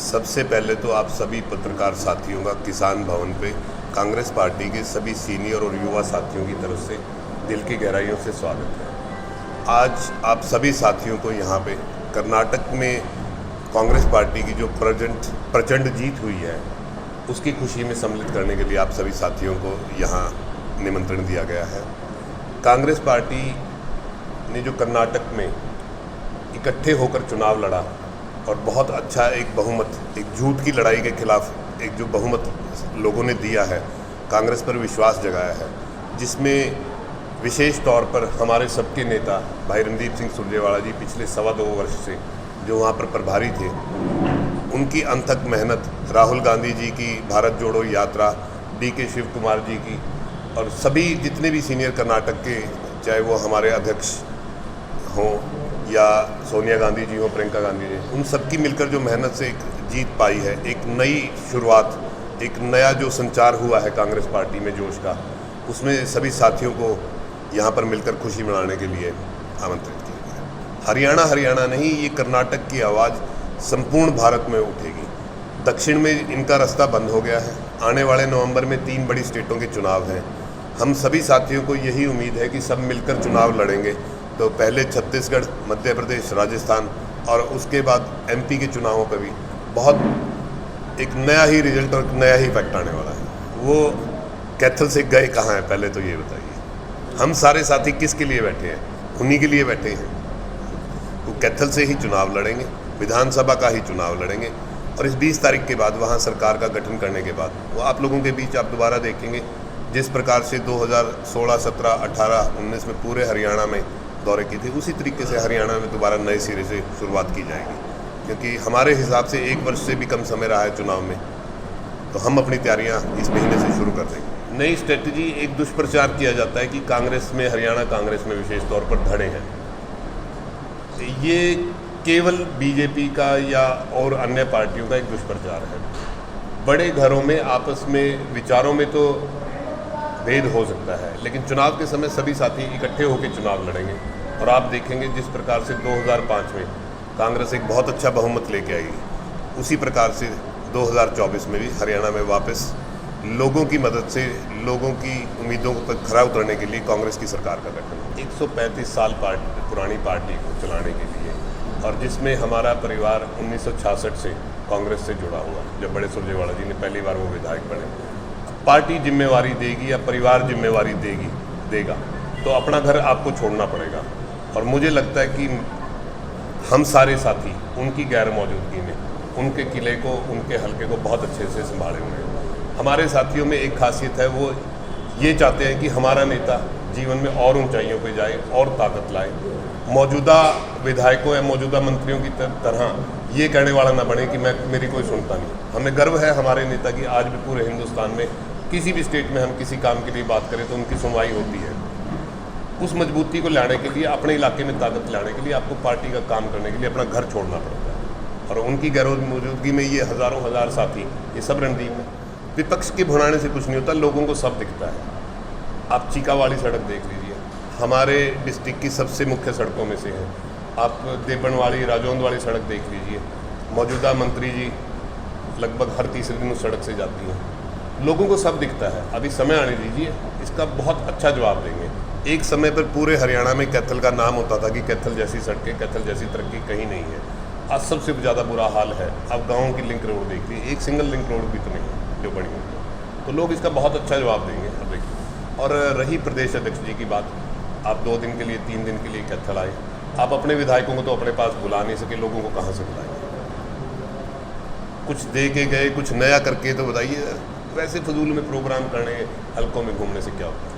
सबसे पहले तो आप सभी पत्रकार साथियों का किसान भवन पे कांग्रेस पार्टी के सभी सीनियर और युवा साथियों की तरफ से दिल की गहराइयों से स्वागत है। आज आप सभी साथियों को यहाँ पे कर्नाटक में कांग्रेस पार्टी की जो प्रचंड जीत हुई है उसकी खुशी में सम्मिलित करने के लिए आप सभी साथियों को यहाँ निमंत्रण दिया गया है। कांग्रेस पार्टी ने जो कर्नाटक में इकट्ठे होकर चुनाव लड़ा और बहुत अच्छा एक बहुमत, एक झूठ की लड़ाई के खिलाफ एक जो बहुमत लोगों ने दिया है, कांग्रेस पर विश्वास जगाया है, जिसमें विशेष तौर पर हमारे सबके नेता भाई रणदीप सिंह सुरजेवाला जी पिछले 2.25 वर्ष से जो वहाँ पर प्रभारी थे, उनकी अनथक मेहनत, राहुल गांधी जी की भारत जोड़ो यात्रा, DK शिव कुमार जी की और सभी जितने भी सीनियर कर्नाटक के, चाहे वो हमारे अध्यक्ष हों या सोनिया गांधी जी हो, प्रियंका गांधी जी, उन सबकी मिलकर जो मेहनत से एक जीत पाई है, एक नई शुरुआत, एक नया जो संचार हुआ है कांग्रेस पार्टी में जोश का, उसमें सभी साथियों को यहाँ पर मिलकर खुशी मनाने के लिए आमंत्रित किया गया। हरियाणा नहीं, ये कर्नाटक की आवाज़ संपूर्ण भारत में उठेगी। दक्षिण में इनका रास्ता बंद हो गया है। आने वाले नवंबर में 3 बड़ी स्टेटों के चुनाव हैं। हम सभी साथियों को यही उम्मीद है कि सब मिलकर चुनाव लड़ेंगे, तो पहले छत्तीसगढ़, मध्य प्रदेश, राजस्थान और उसके बाद MP के चुनावों पर भी बहुत एक नया ही रिजल्ट और नया ही फैक्ट आने वाला है। वो कैथल से गए कहाँ हैं, पहले तो ये बताइए। हम सारे साथी किसके लिए बैठे हैं? उन्हीं के लिए बैठे हैं। वो कैथल से ही चुनाव लड़ेंगे, विधानसभा का ही चुनाव लड़ेंगे और इस 20 तारीख के बाद वहाँ सरकार का गठन करने के बाद वो आप लोगों के बीच आप दोबारा देखेंगे जिस प्रकार से 2016, 17, 18, 19 में पूरे हरियाणा में दौरे की थी, उसी तरीके से हरियाणा में दोबारा नए सिरे से शुरुआत की जाएगी। क्योंकि हमारे हिसाब से 1 वर्ष से भी कम समय रहा है चुनाव में, तो हम अपनी तैयारियां इस महीने से शुरू कर देंगे। नई स्ट्रेटजी, एक दुष्प्रचार किया जाता है कि कांग्रेस में, हरियाणा कांग्रेस में विशेष तौर पर धड़े हैं। ये केवल BJP का या और अन्य पार्टियों का एक दुष्प्रचार है। बड़े घरों में आपस में विचारों में तो भेद हो सकता है, लेकिन चुनाव के समय सभी साथी इकट्ठे होकर चुनाव लड़ेंगे और आप देखेंगे जिस प्रकार से 2005 में कांग्रेस एक बहुत अच्छा बहुमत लेके आई, उसी प्रकार से 2024 में भी हरियाणा में वापस लोगों की मदद से, लोगों की उम्मीदों पर खरा उतरने के लिए कांग्रेस की सरकार का गठन। 135 साल पुरानी पार्टी को चलाने के लिए, और जिसमें हमारा परिवार 1966 से कांग्रेस से जुड़ा हुआ, जब बड़े सुरजेवाला जी ने पहली बार वो विधायक बने। पार्टी जिम्मेवारी देगी या परिवार जिम्मेवारी देगा तो अपना घर आपको छोड़ना पड़ेगा। और मुझे लगता है कि हम सारे साथी उनकी गैर मौजूदगी में उनके किले को, उनके हलके को बहुत अच्छे से संभाले हुए हैं। हमारे साथियों में एक खासियत है, वो ये चाहते हैं कि हमारा नेता जीवन में और ऊंचाइयों पे जाए और ताकत लाए। मौजूदा विधायकों या मौजूदा मंत्रियों की तरह ये कहने वाला ना बने कि मेरी कोई सुनता नहीं। हमें गर्व है हमारे नेता की, आज भी पूरे हिंदुस्तान में किसी भी स्टेट में हम किसी काम के लिए बात करें तो उनकी सुनवाई होती है। उस मजबूती को लाने के लिए, अपने इलाके में ताकत लाने के लिए आपको पार्टी का काम करने के लिए अपना घर छोड़ना पड़ता है। और उनकी गैर मौजूदगी में ये हज़ारों हजार साथी, ये सब रणदीप है। विपक्ष के भुनाने से कुछ नहीं होता, लोगों को सब दिखता है। आप चीका वाली सड़क देख लीजिए, हमारे डिस्ट्रिक्ट की सबसे मुख्य सड़कों में से है। आप देवबन वाली, राजौंद वाली सड़क देख लीजिए, मौजूदा मंत्री जी लगभग हर तीसरे दिन उस सड़क से जाती हैं। लोगों को सब दिखता है। अभी समय आने दीजिए, इसका बहुत अच्छा जवाब देंगे। एक समय पर पूरे हरियाणा में कैथल का नाम होता था कि कैथल जैसी सड़कें, कैथल जैसी तरक्की कहीं नहीं है। आज सबसे ज़्यादा बुरा हाल है। अब गाँव की लिंक रोड देखिए, एक सिंगल लिंक रोड भी तो नहीं है जो बनी हुई, तो लोग इसका बहुत अच्छा जवाब देंगे। अब देखिए, और रही प्रदेश अध्यक्ष जी की बात, आप 2 दिन के लिए, 3 दिन के लिए कैथल आए, आप अपने विधायकों को तो अपने पास बुला नहीं सके, लोगों को कहाँ से बुलाएंगे? कुछ दे के गए, कुछ नया करके तो बताइए। वैसे फजूल में प्रोग्राम करने, हलकों में घूमने से क्या होता है?